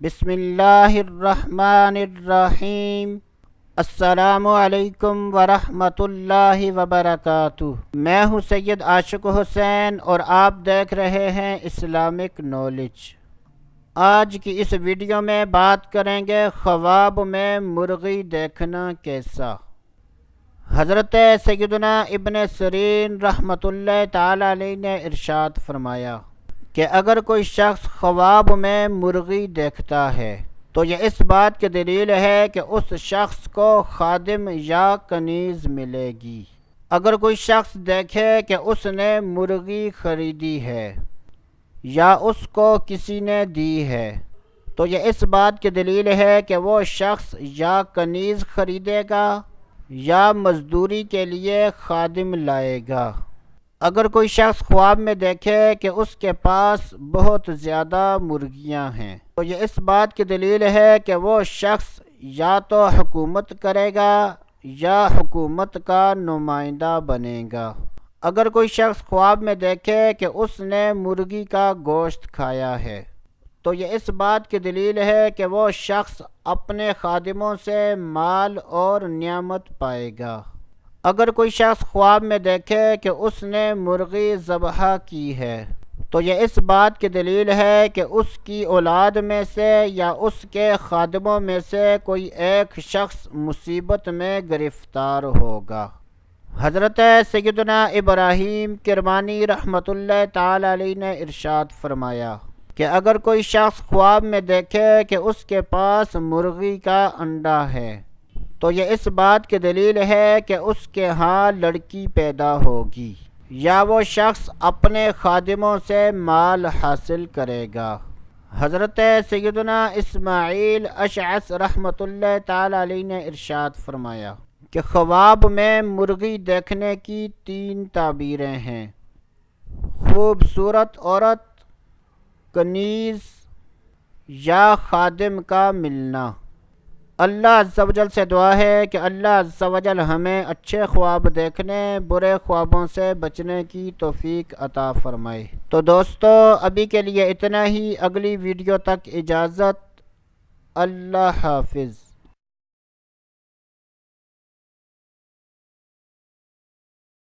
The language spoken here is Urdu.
بسم اللہ الرحمن الرحیم۔ السلام علیکم ورحمۃ اللہ وبرکاتہ۔ میں ہوں سید عاشق حسین اور آپ دیکھ رہے ہیں اسلامک نالج۔ آج کی اس ویڈیو میں بات کریں گے خواب میں مرغی دیکھنا کیسا۔ حضرت سیدنا ابن سیرین رحمۃ اللہ تعالی علیہ نے ارشاد فرمایا کہ اگر کوئی شخص خواب میں مرغی دیکھتا ہے تو یہ اس بات کی دلیل ہے کہ اس شخص کو خادم یا کنیز ملے گی۔ اگر کوئی شخص دیکھے کہ اس نے مرغی خریدی ہے یا اس کو کسی نے دی ہے تو یہ اس بات کی دلیل ہے کہ وہ شخص یا کنیز خریدے گا یا مزدوری کے لیے خادم لائے گا۔ اگر کوئی شخص خواب میں دیکھے کہ اس کے پاس بہت زیادہ مرغیاں ہیں تو یہ اس بات کی دلیل ہے کہ وہ شخص یا تو حکومت کرے گا یا حکومت کا نمائندہ بنے گا۔ اگر کوئی شخص خواب میں دیکھے کہ اس نے مرغی کا گوشت کھایا ہے تو یہ اس بات کی دلیل ہے کہ وہ شخص اپنے خادموں سے مال اور نعمت پائے گا۔ اگر کوئی شخص خواب میں دیکھے کہ اس نے مرغی ذبح کی ہے تو یہ اس بات کی دلیل ہے کہ اس کی اولاد میں سے یا اس کے خادموں میں سے کوئی ایک شخص مصیبت میں گرفتار ہوگا۔ حضرت سیدنا ابراہیم کرمانی رحمۃ اللہ تعالی علیہ نے ارشاد فرمایا کہ اگر کوئی شخص خواب میں دیکھے کہ اس کے پاس مرغی کا انڈا ہے تو یہ اس بات کی دلیل ہے کہ اس کے ہاں لڑکی پیدا ہوگی یا وہ شخص اپنے خادموں سے مال حاصل کرے گا۔ حضرت سیدنا اسماعیل اشعث رحمۃ اللہ تعالی علیہ نے ارشاد فرمایا کہ خواب میں مرغی دیکھنے کی 3 تعبیریں ہیں: خوبصورت عورت، کنیز یا خادم کا ملنا۔ اللہ عز و جل سے دعا ہے کہ اللہ عز و جل ہمیں اچھے خواب دیکھنے، برے خوابوں سے بچنے کی توفیق عطا فرمائے۔ تو دوستو ابھی کے لیے اتنا ہی، اگلی ویڈیو تک اجازت، اللہ حافظ۔